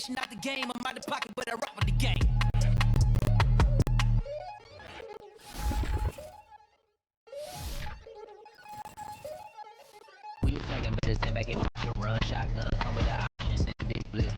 Dishing out the game, I'm out the pocket, but I rock with the game. We was talking about just sit back and run shotgun, come with the options and big blitz.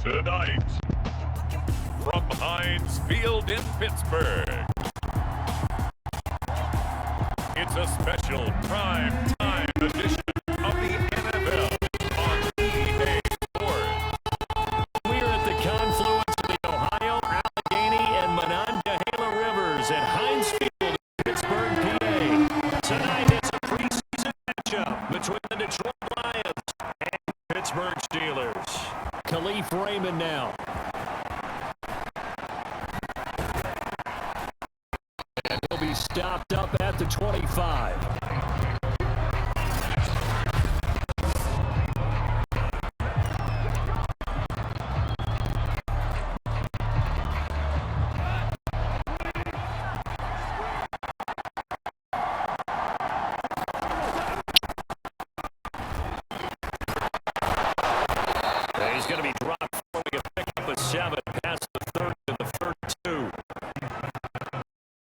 Tonight, from Heinz Field in Pittsburgh, it's a special prime time edition of the NFL on EA Sports. We're at the confluence of the Ohio, Allegheny, and Monongahela Rivers at Heinz Field in Pittsburgh, PA. Tonight it's a preseason matchup between the Detroit Lions and Pittsburgh Steelers. Khalif Raymond now. And he'll be stopped up at the 25. He's going to be dropped before we can pick up a 7 past the 30 to the 32.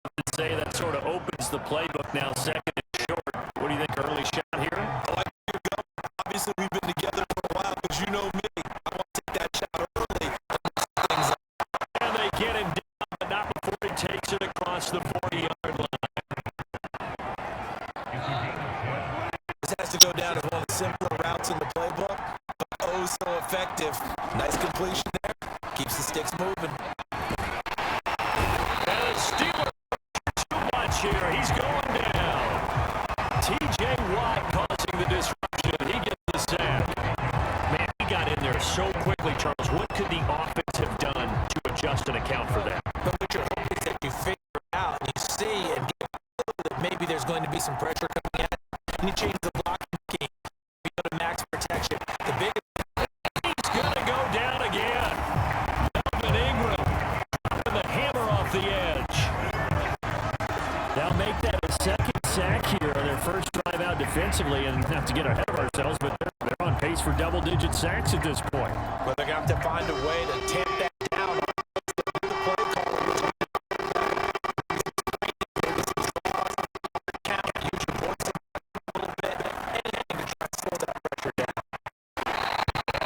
I'd say that sort of opens the playbook now, second and short. What do you think, early shot here? I like you go. Obviously, we've been together for a while, because you know me. I want to take that shot early. And they get him down, but not before he takes it across the 40-yard line. This has to go down as one of the simpler routes in the playbook, but oh so effective. Nice completion there. Keeps the sticks moving. And the Steelers too much here. He's going down. T.J. Watt causing the disruption. He gets the sack. Man, he got in there so quickly, Charles. What could the offense have done to adjust and account for that? But what you're hoping is that you figure it out and you see and get that maybe there's going to be some pressure coming at, and you change the blocking scheme. You go to max protection. The biggest. He's going to go down again. Melvin Ingram dropping the hammer off the edge. They'll make that a second sack here on their first drive out defensively, and not to get ahead of ourselves, but they're on pace for double-digit sacks at this point. Well, they're going to have to find a way to tamp that down. The play call. Count, use your voice a little bit, anything to try to slow that pressure down.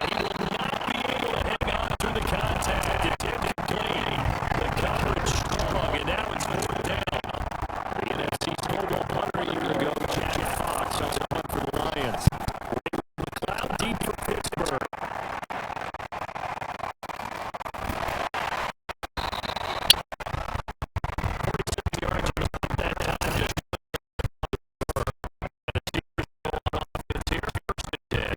He will not be able to hang on to the contact. Intended clean. The coverage strong, and now it's fourth down. The NFC's mobile punter a year ago, Jack Fox, on the hunt for the Lions. McLeod deep for Pittsburgh. 46 yards on that time. Just here, first and 10.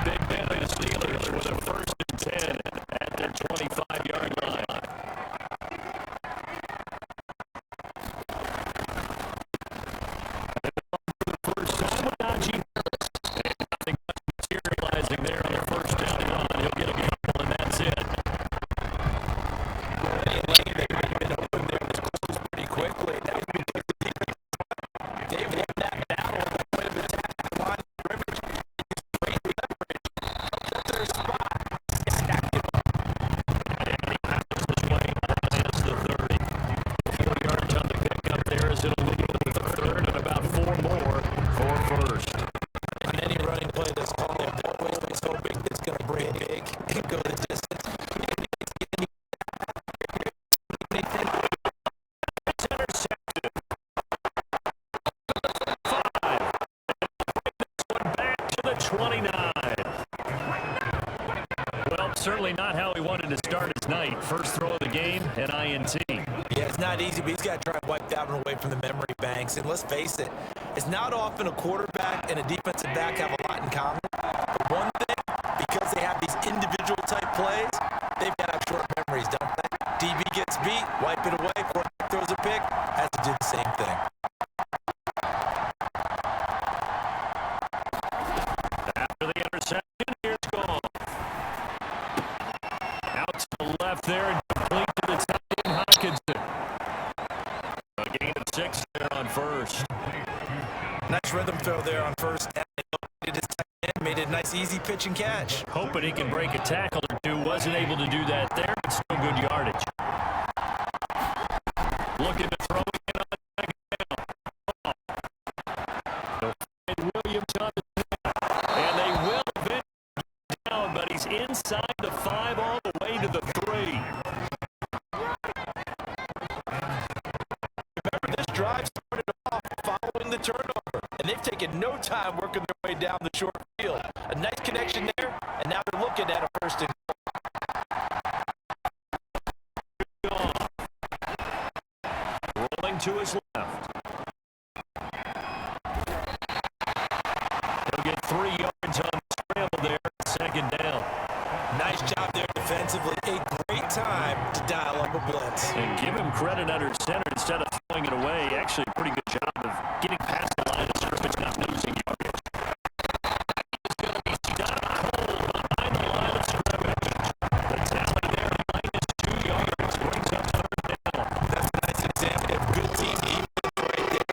Big Ben and the Steelers with a first and 10 at their 25-yard line. For the first time with Najee Harris. And nothing much materializing there on their first down and on. He'll get a couple, and that's it. They might have been open there and closed pretty quickly. That would be they won that battle at the point of attack. The line of scrimmage is great leverage. That's their spot. Stack it up. And he passes this way. That's the 30. 4 yards on the pickup there as it'll lead to the third and about 4 more for first. And any running play that's called, they're always hoping it's going to bring big and go the distance. It's intercepted. 5. This one back to the 29. Well, certainly not how he wanted to start his night. First throw of the game, an INT. Yeah, it's not easy, but he's got to try and wipe that one away from the memory banks. And let's face it, it's not often a quarterback and a defensive back have a lot in common. But one thing, because they have these individual type plays, they've got to have short memories, don't they? DB gets beat, wipe it away, quarterback throws a pick, has to do the same thing. After the interception, here's Goff. Out to the left there and complete to the tight end, Hockenson. A gain of 6 there on first. Nice rhythm throw there on first down. Made it a nice, easy pitch and catch. Hoping he can break a tackle or two. Wasn't able to do that there, but still good yardage. Looking to throw it on the second down. They'll find Williams on the snap. And they will eventually get down, but he's inside the drive started off following the turnover, and they've taken no time working their way down the short field. A nice connection there, and now they're looking at a first and rolling to his left. He'll get 3 yards on the scramble there, second down. nice job there defensively. A great time to dial up a blitz. And give him credit under center instead of throwing it away. Actually, a pretty good job of getting past the line of scrimmage, not losing yardage. He's going to be stopped cold behind the line of scrimmage. The tally there, -2 yards, brings up third down. That's a nice example of good team defense right there.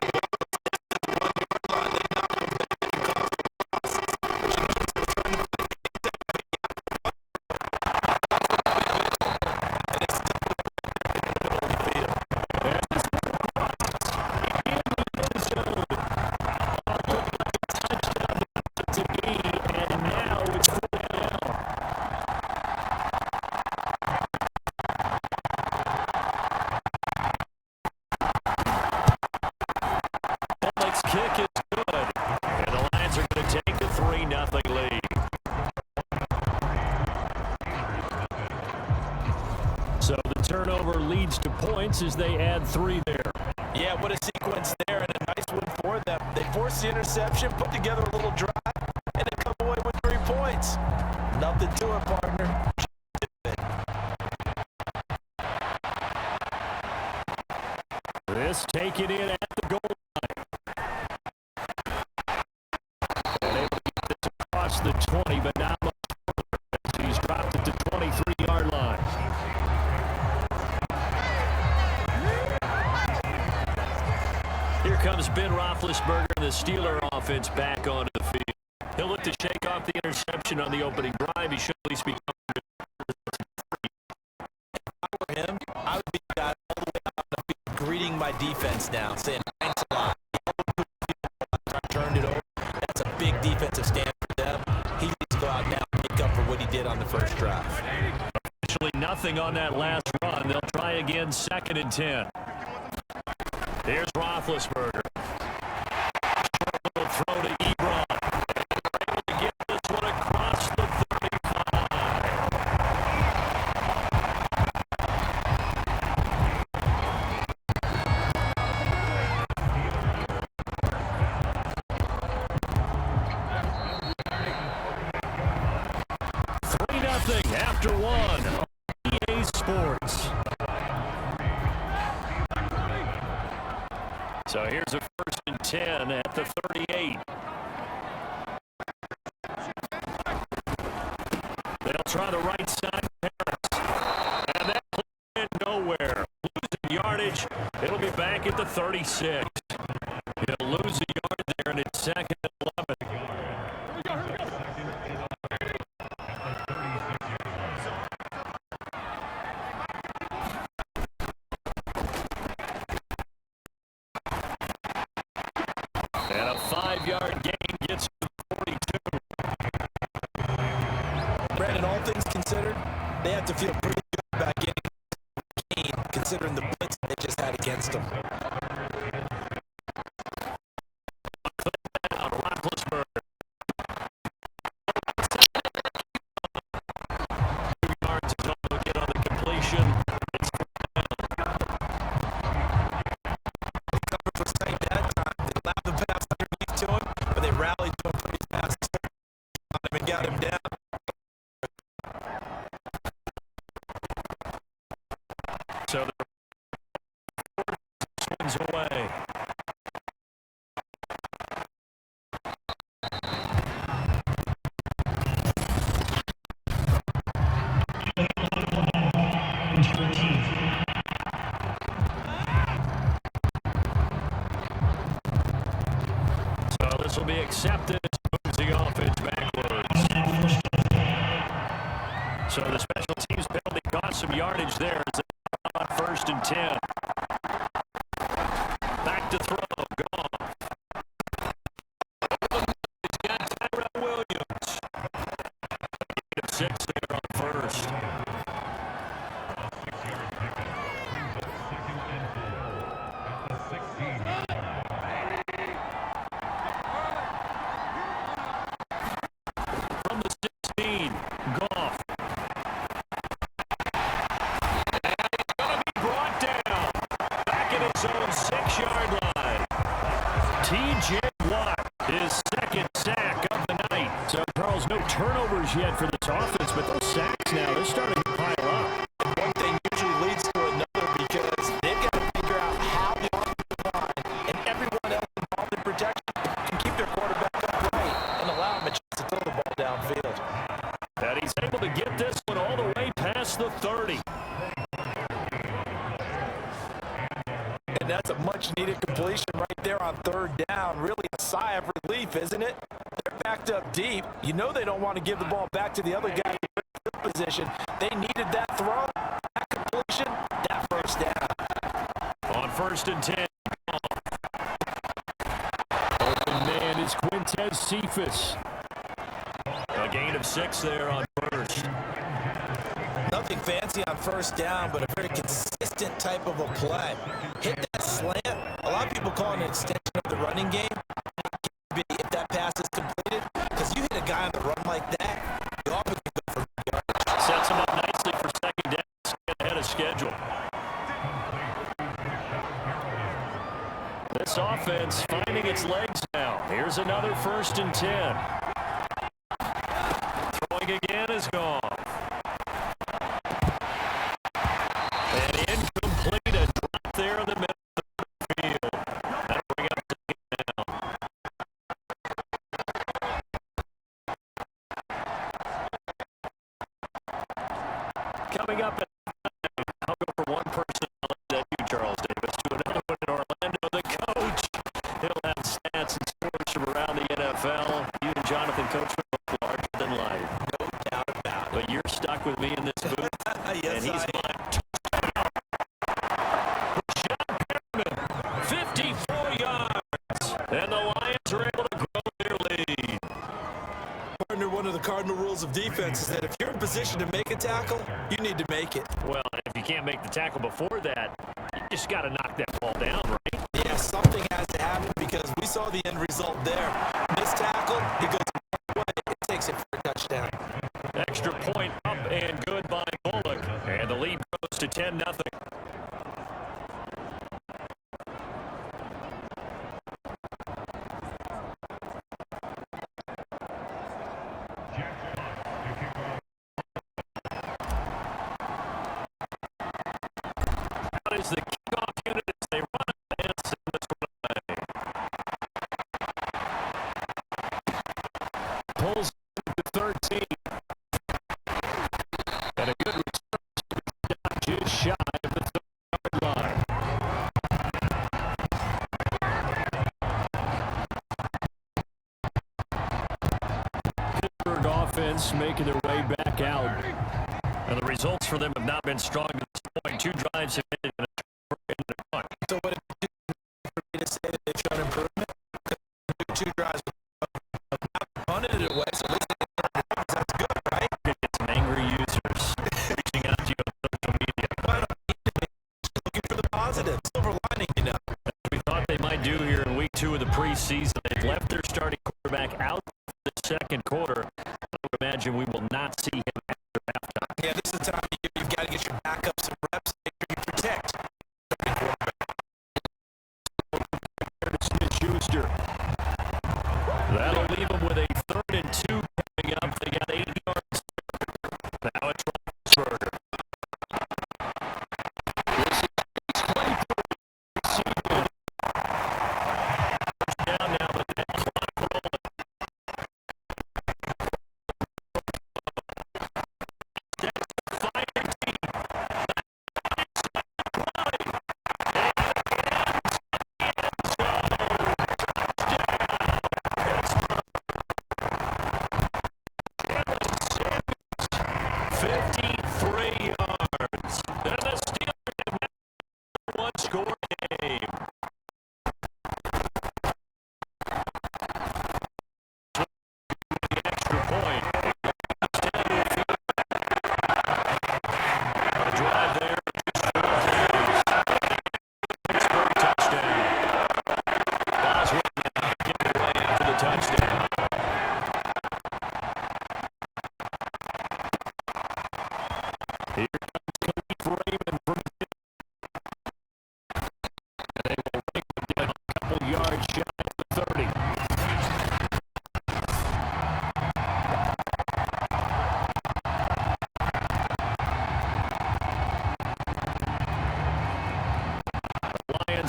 Kick is good, and the Lions are going to take a 3-0 lead. So the turnover leads to points as they add 3 there. Yeah, what a sequence there, and a nice one for them. They forced the interception, put together a little drive, and they come away with 3 points. Nothing to it, partner. This taken in at the goal line. And able to get this across the 20, but not much further. He's dropped it to 23-yard line. Here comes Ben Roethlisberger and the Steeler offense back onto the field. He'll look to shake off the interception on the opening drive. He should at least be For him, I would be the guy all the way out the field greeting my defense now, saying thanks a lot. Turned it over. That's a big defensive stand for them. He needs to go out now and make up for what he did on the first drive. Officially nothing on that last run. They'll try again, 2nd and 10. Here's Roethlisberger. Short little throw to Ebron. They're able to get this one across the 35. Nothing after 1 on EA Sports. So here's a 1st and 10 at the 38. They'll try the right side Harris. And that went nowhere. Losing yardage. It'll be back at the 36. He'll lose a yard there, and it's 2nd and 11. And a 5-yard gain gets to 42. Brandon, all things considered, they have to feel pretty good about getting a gain, considering the blitz they just had against them. Roethlisberger. 2 yards is all he'll get on the completion. It's Cover for sight that time. They allowed the pass underneath to him, but they rallied to him pretty fast on him and got him down. so the swings away. So this will be accepted as he moves the offense backwards. So the special teams penalty cost some yardage there as they on 1st and 10. Back to throw. Goff. He's got Tyrell Williams. 6 there on 1st. That's a much-needed completion right there on third down. Really a sigh of relief, isn't it? They're backed up deep. You know they don't want to give the ball back to the other guy in the position. They needed that throw, that completion, that first down. On 1st and 10. Open man is Quintez Cephas. A gain of 6 there on first. Nothing fancy on first down, but a very consistent type of a play. Hit that slant. A lot of people call it an extension of the running game. If that pass is completed, because you hit a guy on the run like that, you often can go for yardage. Sets him up nicely for second down, ahead of schedule. This offense finding its legs now. Here's another 1st and 10. Throwing again is gone. And incomplete, a drop there in the middle of the field. That'll bring up second down. Coming up at I'll go for one person that you, Charles Davis, to another one in Orlando. The coach, he'll have stats and scores from around the NFL. You and Jonathan, Coach, are larger than life. No doubt about it. But you're stuck with me in this booth, Yes, and he's I am. mine. 54 yards, and the Lions are able to grow their lead. Partner, one of the cardinal rules of defense is that if you're in position to make a tackle, you need to make it. Well, if you can't make the tackle before that, you just got to knock that ball down, right? Yeah, something has to happen because we saw the end result there. Missed tackle, he goes the way, it takes it for a touchdown. Extra point up and good by Bullock, and the lead goes to 10-0. That is the kickoff unit as they run and send this one away. Pulls to 13. And a good return just shy of the 30-yard line. Pittsburgh offense making their way back out. And the results for them have not been strong to this point. 2 drives have ended in a punt. So what it is for me to say that they've shown improvement? Because 2 drives not punted it away, so at least that's good, right? Get some angry users reaching out to you on social media. But just looking for the positive, silver lining, you know. We thought they might do here in week 2 of the preseason. They've left their starting quarterback out for the second quarter. I would imagine we will not see him after halftime. Yeah, this is the time of year you've got to get your backup some reps, make sure you protect. Smith-Schuster. That'll leave them with a 3rd and 2 coming up. They got 8 yards. Now it's Roethlisberger. This is Claypool. Down now, but that clock rolling. That's the fire team.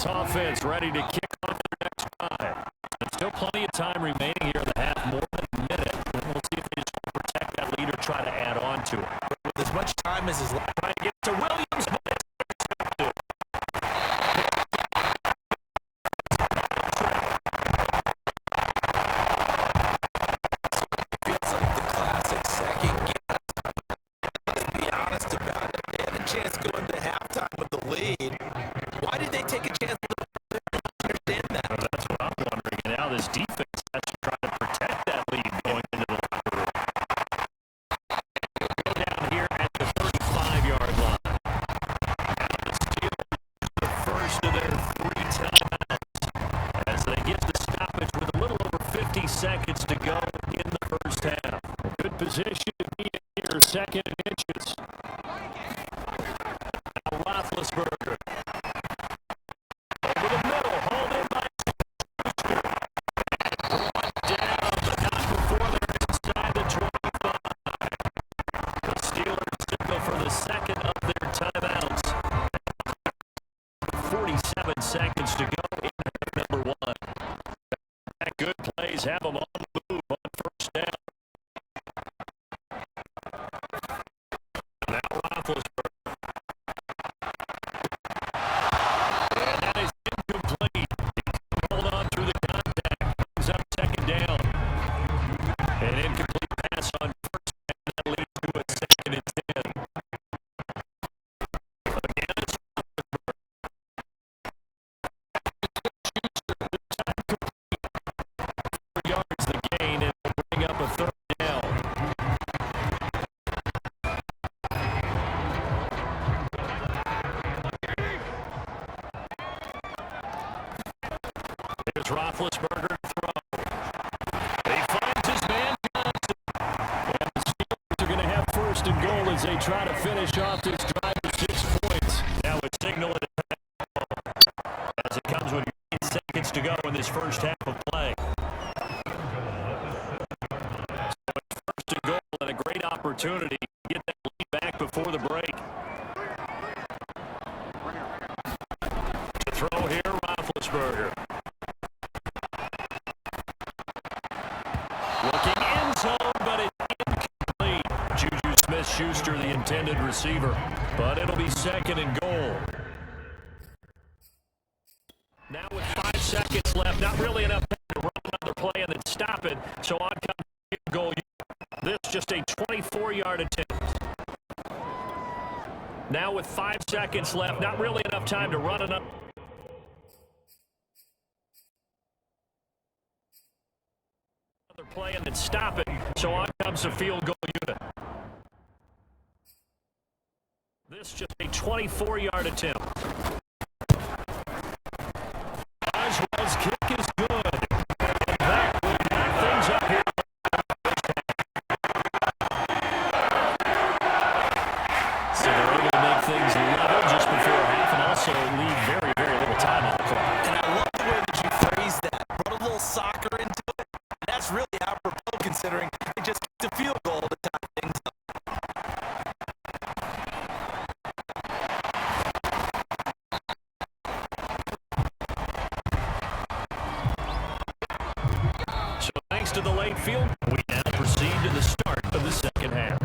Offense ready to kick off their next drive. There's still plenty of time remaining here in the half, more than a minute. We'll see if they just want to protect that lead or try to add on to it. With as much time as is left. Trying to get to Williams, but it's seconds to go in the first half. Good position to be in here, second and inches. Now Roethlisberger. Over the middle, hauled in by Schuster. Brought down, but not before they're inside the 25. The Steelers signal for the second of their timeouts. 47 seconds to go in half number one. Good plays have them on the move on first down. Now Roethlisberger. And that is incomplete. Hold on through the contact. Brings up second down. An incomplete pass on first down. That leads to a second and 10. Again, it's yards the gain, and will bring up a third down. There's Roethlisberger to throw. He finds his man Johnson. And the Steelers are going to have first and goal as they try to finish off this drive with 6 points. Now it's signaling as it comes with 8 seconds to go in this first half of play. First and goal and a great opportunity to get that lead back before the break. To throw here, Roethlisberger. Looking end zone, but it's incomplete. Juju Smith-Schuster, the intended receiver, but it'll be second and goal. Now with 5 seconds left, not really enough time to run another play and then stop it, so on comes the goal. This just a 24-yard attempt. Now with 5 seconds left, not really enough time to run another play and then stop it, so on comes the field goal unit. This just a 24-yard attempt. Oswald's kick is good. And that will knock things up here. So they're able to make things level just before half and also leave very, very little time on the clock. And I love the way that you phrase that. Put a little soccer into it. And that's really apropos considering they just kicked a field goal to tie things up. So thanks to the late field, we now proceed to the start of the second half.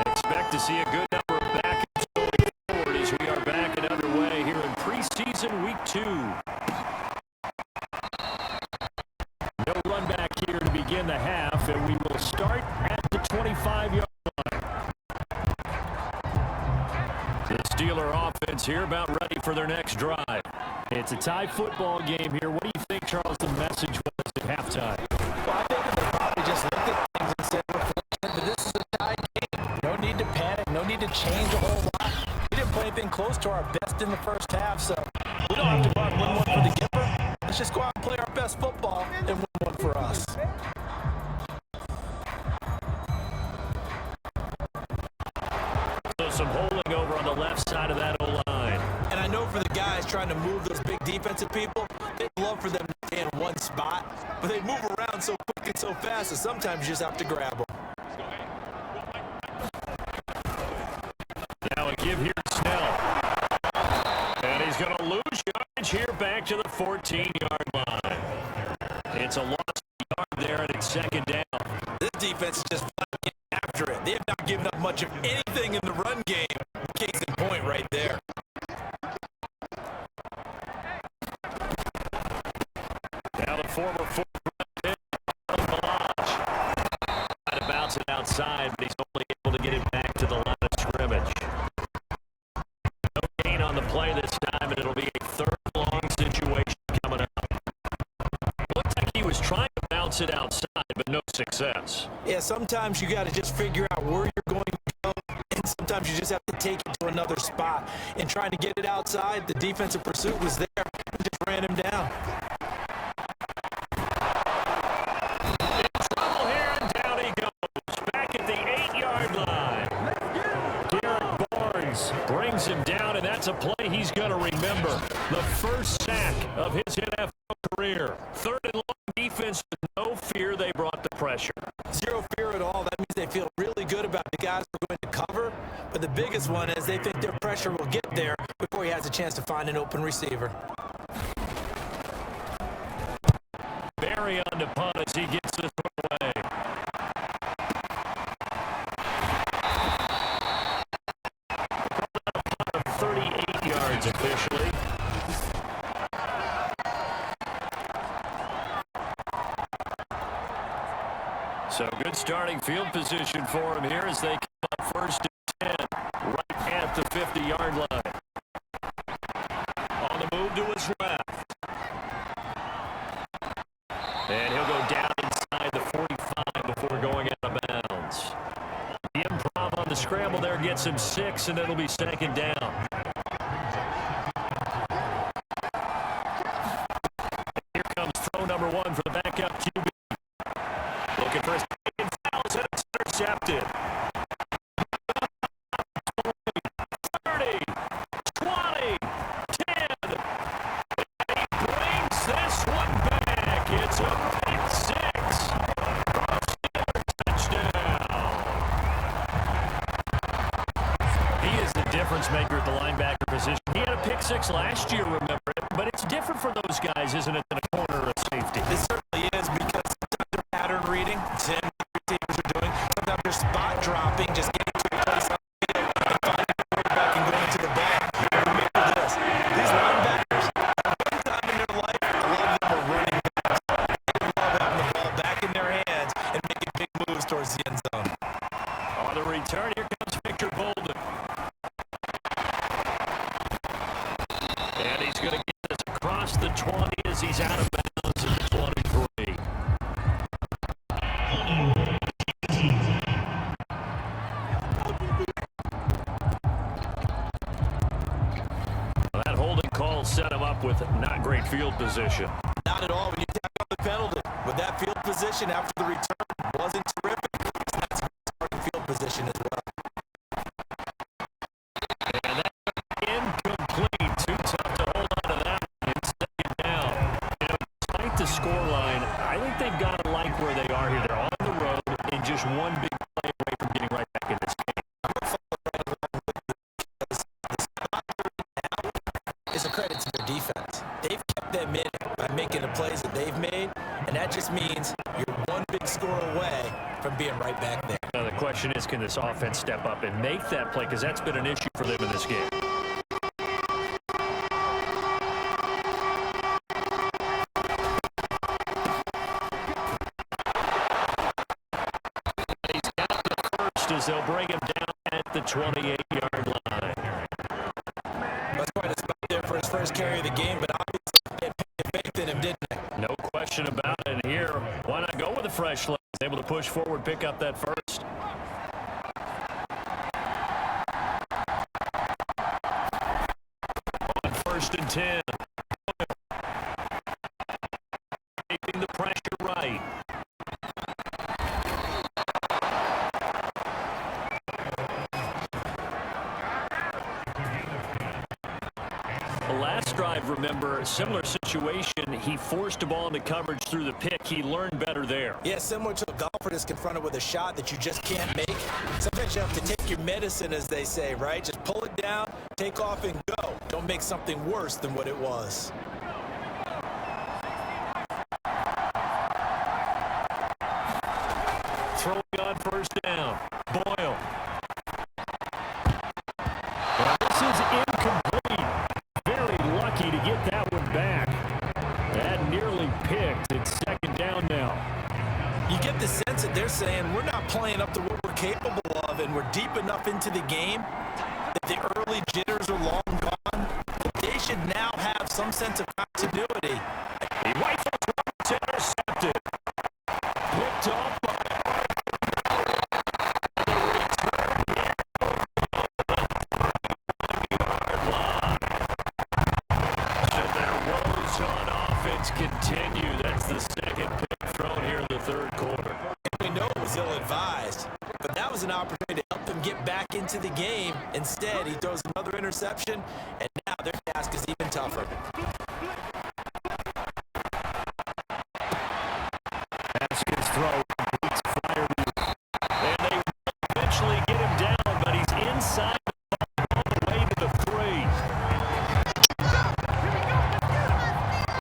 Expect to see a good number of backups going forward as we are back and underway here in preseason week 2. No run back here to begin the half, and we will start at the 25-yard line. The Steeler offense here about ready for their next drive. It's a tie football game here. What do you think, Charles, the message was at halftime? Well, I think they probably just looked at things and said, we're fortunate that this is a tie game. No need to panic. No need to change a whole lot. We didn't play anything close to our best in the first half, so we don't have to go out and win one for the giver. Let's just go out and play our best football and win one for us. So some holding over on the left side of that O-line. And I know for the guys trying to move those big defensive people, they'd love for them to stay in one spot, but they move around so quick and so fast that sometimes you just have to grab them. Now a give here to Snell. And he's going to lose yardage here back to the 14-yard line. It's a lost yard there, and it's second down. This defense is just getting after it. They have not given up much of anything in the run game. Case in point right there. Now the former trying to bounce it outside, but he's only able to get it back to the line of scrimmage. No gain on the play this time, and it'll be a third long situation coming up. Looks like he was trying to bounce bounce it outside, but no success. Yeah, sometimes you got to just figure out where you're going to go, and sometimes you just have to take it to another spot. And trying to get it outside, the defensive pursuit was there and just ran him down. In trouble here, and down he goes. Back at the 8-yard line. Derek Barnes brings him down, and that's a play he's going to remember. The first sack of his NFL career. Third and long, defense with no fear. They brought the pressure. Zero fear at all. That means they feel really good about the guys who are going to cover. But the biggest one is they think their pressure will get there before he has a chance to find an open receiver. Barry on the punt as he gets this one away. A punt of 38 yards officially. So good starting field position for him here as they come up first and 10, right at the 50-yard line. On the move to his left. And he'll go down inside the 45 before going out of bounds. The improv on the scramble there gets him 6, and it'll be second down. Here comes throw number 1 for the backup QB. Looking for his second fouls, and it's intercepted. 30, 20, 10. And he brings this one back. It's a pick 6. Touchdown. He is the difference maker at the linebacker position. He had a pick 6 last year, remember it, but it's different for those guys, isn't it, than a corner or a safety? It certainly is, because sometimes they're pattern reading, same receivers are doing. Sometimes they're spot dropping, just getting to a place on the field and finding the quarterback and going to the ball. Remember this. These linebackers, one time in their life, a lot of them are running backs. They love having the ball back in their hands and making big moves towards the end zone. On the return, here comes Victor Bolden. And he's going to get this across the 20 as he's out of bounds at the 23. Well, that holding call set him up with not great field position. Not at all when you tap on the penalty. With that field position after the return wasn't terrific. So that's a starting field position as well. And that's incomplete. Too tough to hold on to that one. It's second down. You know, despite the scoreline, I think they've got to like where they are here. They're on the road and just one big play away from getting right back in this game. I'm going to follow right along with you because the spot they're in now is a credit to their defense. They've kept them in it by making the plays that they've made, and that just means you're one big score away from being right back there. Now the question is, can this offense step up and make that play? Because that's been an issue for them in this game. He's got the first as they'll bring him down at the 28-yard line. That's quite a spot there for his first carry of the game, but obviously they had faith in him, didn't they? No question about it. And here, why not go with a fresh leg? Able to push forward, pick up that first. On 1st and 10. Keeping the pressure right. The last drive, remember, similar situation. He forced a ball into coverage through the pick. He learned better there. Yeah, similar to a golfer that's confronted with a shot that you just can't make. Sometimes you have to take your medicine, as they say, right? Just pull it down, take off, and go. Don't make something worse than what it was. Throwing on 1st down. Boyle. And this is incomplete. Very lucky to get that one back. That nearly picked. It's 2nd down now. You get the sense that they're saying we're not playing up to what we're capable of, and we're deep enough into the game that the early jitters are long gone. But they should now have some sense of continuity. He rifles one, it's intercepted. the third quarter. We know it was ill-advised, but that was an opportunity to help them get back into the game. Instead, he throws another interception, and now their task is even tougher. Haskins throw. Beats Fryermuth. And they eventually get him down, but he's inside all the way to the 3.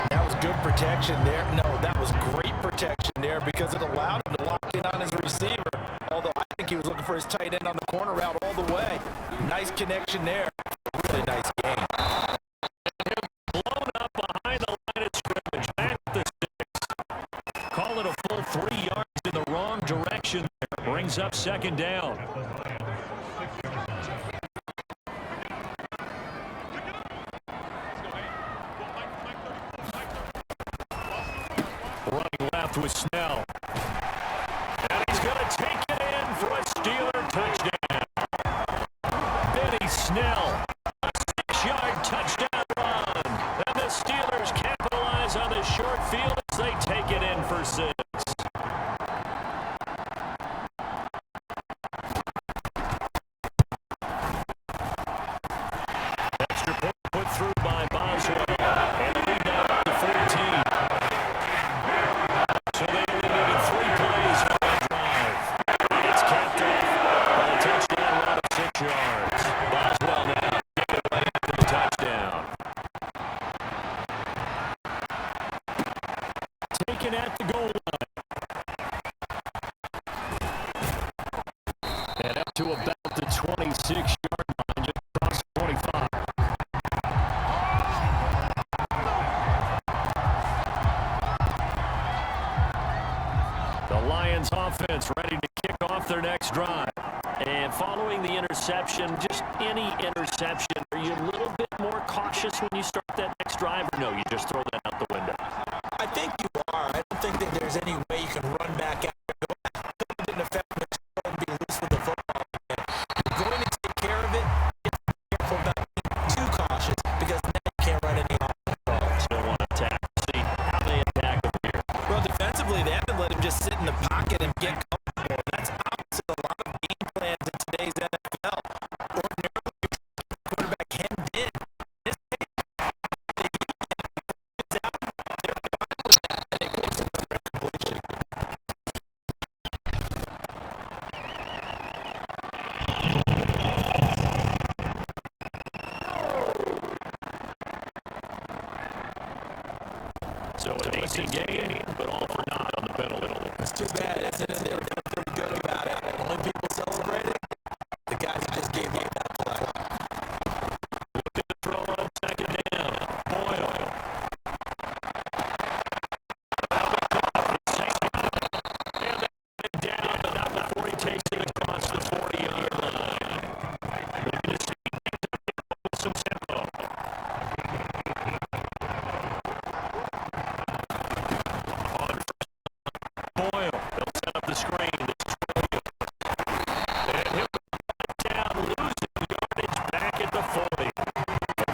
That was good protection there. No, that was great protection there because it allowed him to lock in on his receiver. Although I think he was looking for his tight end on the corner route all the way. Nice connection there. Really nice game. Blown up behind the line of scrimmage. Back at the 6. Call it a full 3 yards in the wrong direction there. Brings up second down. Running left with Snell. And he's going to take it in for a Steeler touchdown. Benny Snell, a 6-yard touchdown run. And the Steelers capitalize on the short field as they take it in for 6. Extra point put through by Boswell. And the lead now to 14. So they only needed 3 plays for that drive. It's capped off by a touchdown run of 6 yards. Boswell now get it right for the touchdown. Taken at the goal line. And up to about the 26-yard line, just across 25. The Lions offense ready to kick off their next drive. And following the interception, just any interception, are you a little bit more cautious when you start that next drive, or no, you just throw that out the window? I think you are. I don't think that there's any way you can run back out there. It didn't affect much. Go and be loose with the football. You're going to take care of it. It's careful about being too cautious because then you can't run any offense balls. Still want to attack. See how they attack him here. Well, defensively, they haven't let him just sit in the pocket and get comfortable. That's opposite a lot of game plans in today's NFL. Ordinarily, your quarterback hemmed in. This case, they get out. They're fine with that, and they force another completion. So a decent game, but all for naught on the penalty. It's too bad, isn't it? They were feeling pretty good about it. The only people celebrating, the guys who just gave up that play. Looking to throw on second down. Boyle. And they down, but not before he takes it across the 40-yard line. Looking to see some tempo. Boyle, they'll set up the screen. And he'll go down, losing yardage back at the 40.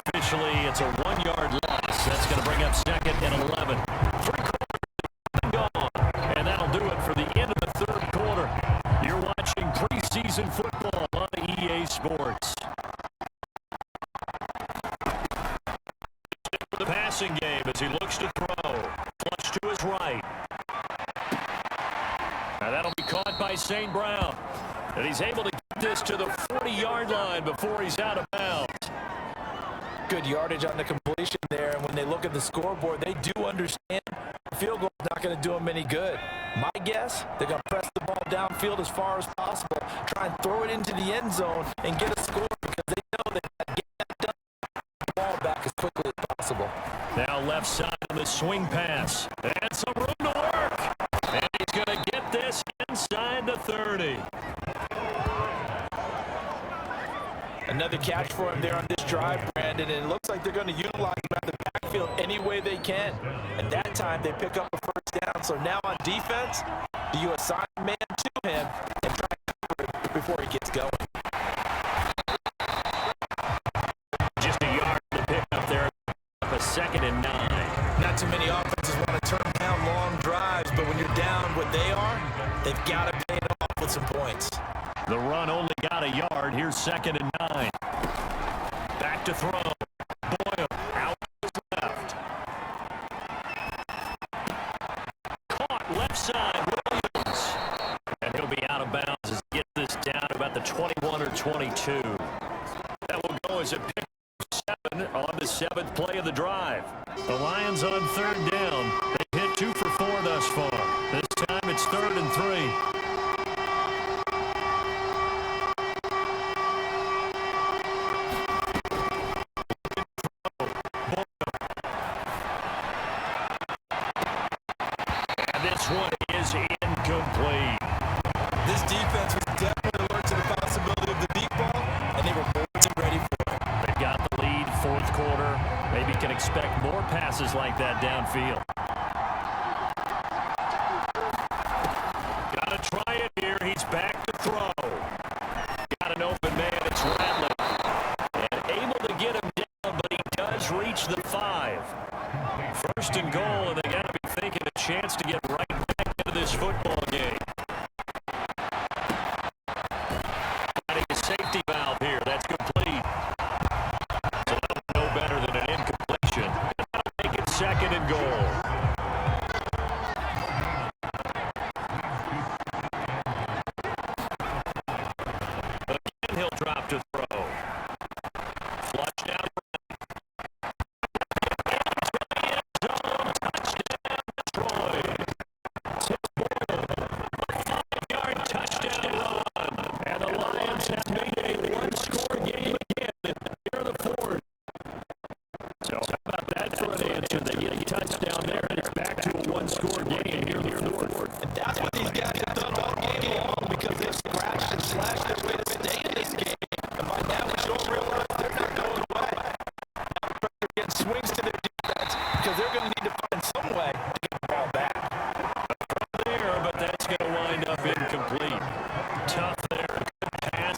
Officially, it's a 1-yard loss. That's going to bring up second and 11. 3 quarters gone. And that'll do it for the end of the third quarter. You're watching preseason football on EA Sports. For the passing game as he looks to throw. Flush to his right. Now that'll be caught by St. Brown. And he's able to get this to the 40-yard line before he's out of bounds. Good yardage on the completion there, and when they look at the scoreboard, they do understand the field goal is not going to do them any good. My guess, they're going to press the ball downfield as far as possible, try and throw it into the end zone and get a score because they know they got to get that done, the ball back as quickly as possible. Now left side of the swing pass. And some room to work. And he's going to get this inside the 30. Another catch for him there on this drive, Brandon, and it looks like they're going to utilize him at the backfield any way they can. At that time, they pick up a first down. So now on defense, you assign a man to him and try to cover it before he gets going. Just a yard to pick up there. A 2nd and 9. Not too many offenses want to turn down long drives, but when you're down what they are, they've got to pay it off with some points. The run only got a yard. Here's 2nd and 9. Back to throw. Boyle out to his left. Caught left side. Williams. And he'll be out of bounds as he gets this down to about the 21 or 22. That will go as a pick 7 on the 7th play of the drive. The Lions on 3rd down. They've hit 2 for 4 thus far. This time it's 3rd and 3. This one is incomplete. This defense was definitely alert to the possibility of the deep ball, and they were more than ready for it. They've got the lead, 4th quarter. Maybe can expect more passes like that downfield. Got to try it here. He's back to throw. Got an open man. It's Rattler. And able to get him down, but he does reach the 5. 1st and goal, and they got to be thinking a chance to get right back into this football game. Finding a safety valve here. That's complete. So that'll no better than an incompletion. That'll make it 2nd and goal. Again, he'll drop to throw. Flush down.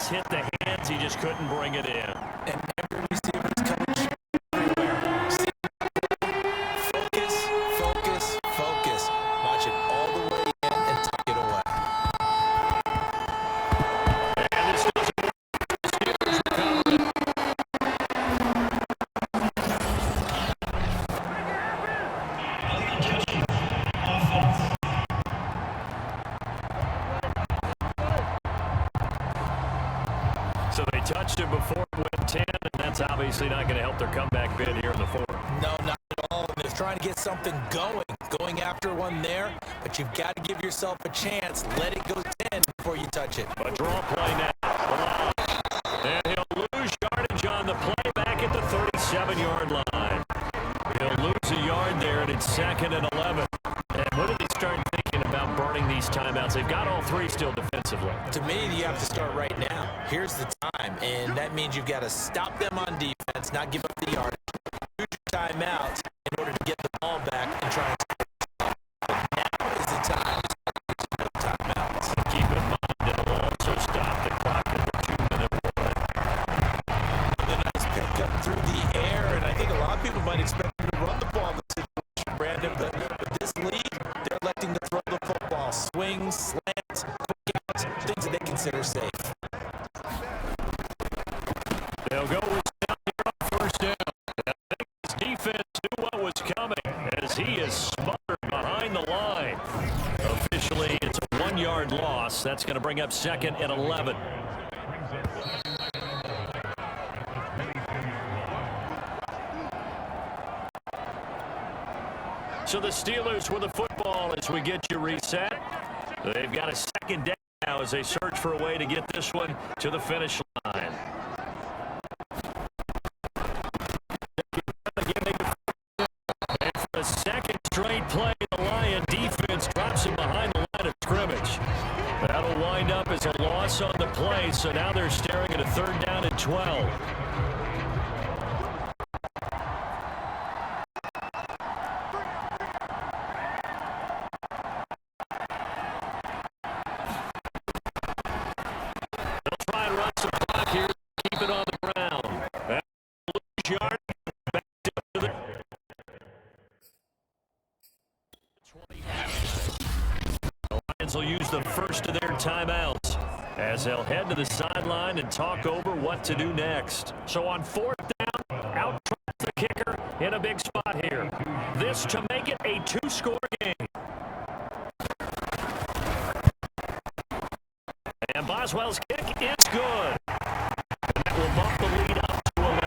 Hit the hands, he just couldn't bring it in. And every receiver is coached everywhere. Focus, focus, focus. Watch it all the way in and tuck it away. And this doesn't work. The Steelers recover it. So they touched it before it went 10, and that's obviously not going to help their comeback bid here in the 4th. No, not at all. They're trying to get something going after one there, but you've got to give yourself a chance. Let it go 10 before you touch it. A draw play now. And he'll lose yardage on the play back at the 37-yard line. He'll lose a yard there, and it's 2nd and 11. And when did they start thinking about burning these timeouts? They've got all 3 still defensively. To me, you have to start right now. Here's the time, and that means you've got to stop them on defense, not give up the yardage. Use your timeouts in order to get the ball back and try and score. Now is the time to start using timeouts. Keep in mind that it'll also stop the clock at the 2-minute warning. A nice pickup through the air, and I think a lot of people might expect him to run the ball in this situation, Brandon, but with this lead, they're electing to throw the football. Swings, slants, quick outs, things that they consider safe. They'll go with down here on 1st down. I think his defense knew what was coming as he is smothered behind the line. Officially, it's a 1-yard loss. That's going to bring up 2nd and 11. So the Steelers with the football as we get you reset. They've got a 2nd down now as they search for a way to get this one to the finish line. And for a 2nd straight play, the Lion defense drops him behind the line of scrimmage. That'll wind up as a loss on the play, so now they're staring at a 3rd down and 12. will use the first of their timeouts as they'll head to the sideline and talk over what to do next. So on fourth down, out the kicker in a big spot here. This to make it a two-score game. And Boswell's kick is good. That will bump the lead up to 11.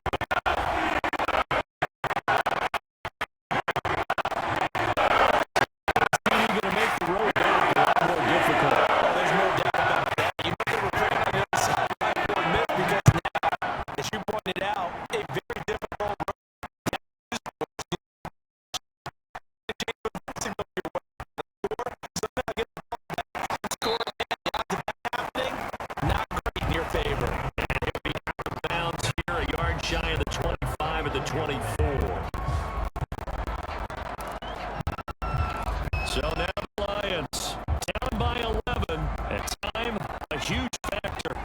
You're going to make the road back a lot more difficult. Oh, there's no doubt about that. You know they were playing on the other side for a minute because now, as you pointed out, a very difficult road. Not great in your favor. And he'll be out of bounds here, a yard shy of the 25 at the 24. So now the Lions down by 11. At time, a huge factor.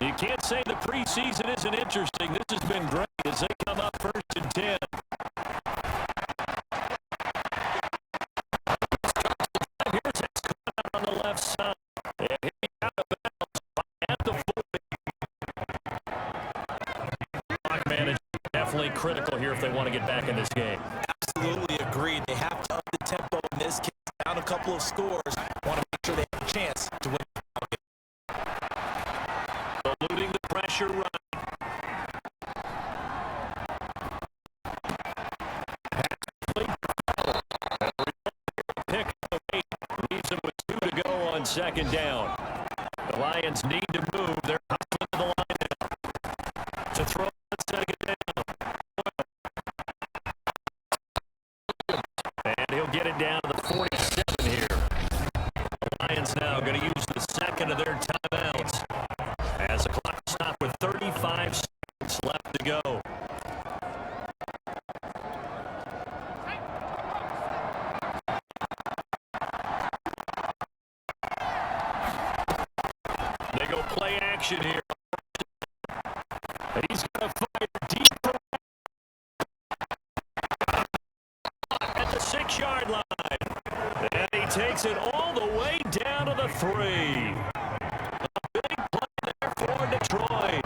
You can't say the preseason isn't interesting. This has been great as they come up first and 10. Here's Hicks out on the left side. And he'll be out of bounds at the 40. Clock management definitely critical here if they want to get back in this game. Absolutely agreed. They have to up the tempo in this case. Down a couple of scores. Want to make sure they have a chance to win. Eluding the pressure run. Pick up 8. Leaves them with 2 to go on second down. The Lions need to move. They're hustling to the line now. To throw on second down. And he'll get it down to the 47 here. The Lions now going to use the second of their timeouts as the clock stopped with 35 seconds left to go. They go play action here. And he's going to fire deep at the 6-yard line. And he takes it all the way down to the 3. A big play there for Detroit.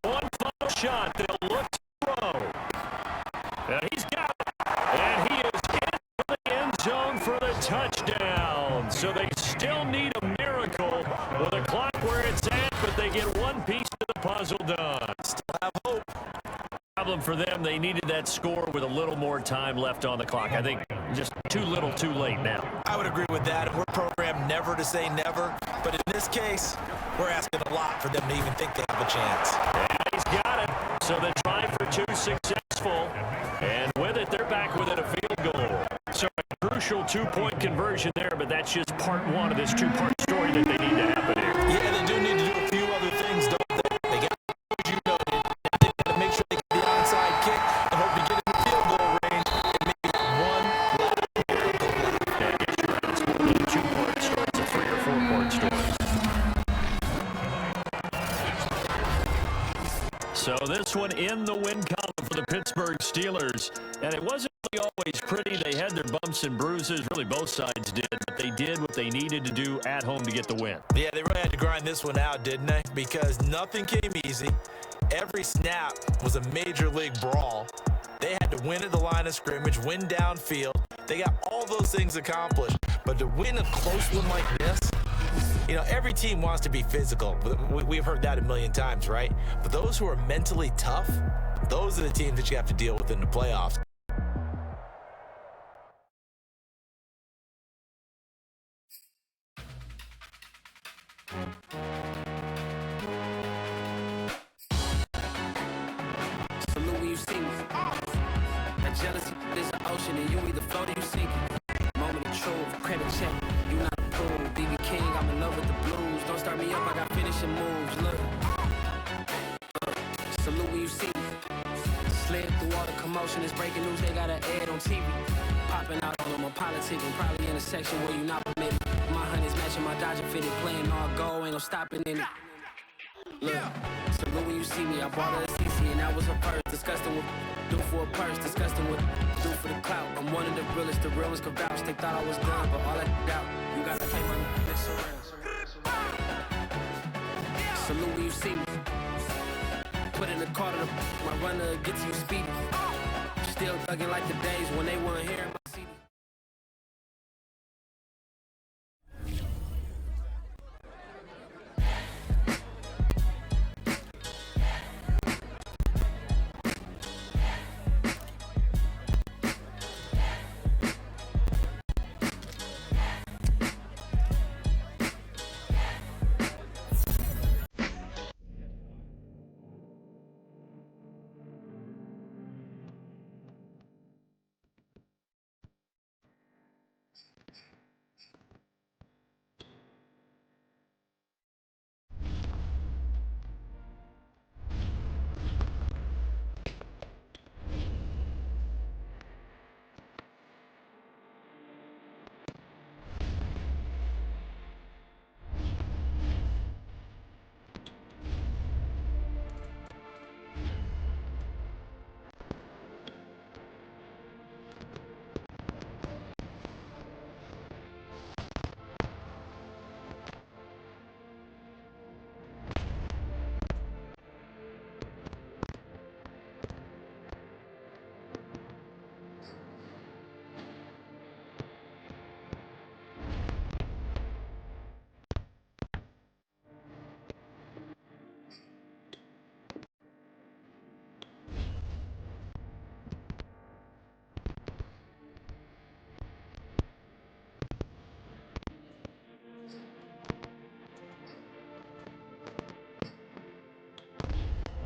One final shot. They'll look to throw. And he's got it. And he is in the end zone for the touchdown. So they still need a miracle with the clock where it's at, but they get one piece of the puzzle done. Still have hope. Problem for them, they needed that score with a little more time left on the clock. I think just too little, too late now. I would agree with that. We're programmed never to say never, but in this case, we're asking a lot for them to even think they have a chance. And he's got it. So the try for 2 successful, and with it, they're back within a field goal. So a crucial 2-point conversion there, but that's just part 1 of this 2-part story that they need to happen here. Yeah, they do need to do a few other things, don't they? They got, as you noted, they got to make sure they get the onside kick and hope to get in the field goal range and maybe one last miracle play. Yeah, I guess you're right. It's more than a 2-part story. It's a 3 or 4-part story. So this one in the win column for the Pittsburgh Steelers. And it wasn't really always pretty. They had their bumps and bruises. Really, both sides did. But they did what they needed to do at home to get the win. Yeah, they really had to grind this one out, didn't they? Because nothing came easy. Every snap was a major league brawl. They had to win at the line of scrimmage, win downfield. They got all those things accomplished. But to win a close one like this, you know, every team wants to be physical. We've heard that a million times, right? But those who are mentally tough, those are the teams that you have to deal with in the playoffs. Salute when you see me. That jealousy is an ocean, and you either float or you sink it. Moment of truth, credit check, you not approved. BB King, I'm in love with the blues. Don't start me up, I got finishing moves. Look. Salute when you see me. Slid through all the commotion, it's breaking news, they got an ad on TV. Popping out all of my politics, and probably in a section where you not permitted. My honey's matching my Dodger fitted, playing all go, ain't no stopping in it. Look, salute when you see me, I bought her a CC, and that was her first. Disgusting with Do for a purse, disgusting what do for the clout. I'm one of the realest, the realest can vouch. They thought I was done, but all that out. You gotta take my this around. Salute when you see me. Put in the car to my runner gets you speedy. Still thugging like the days when they weren't here.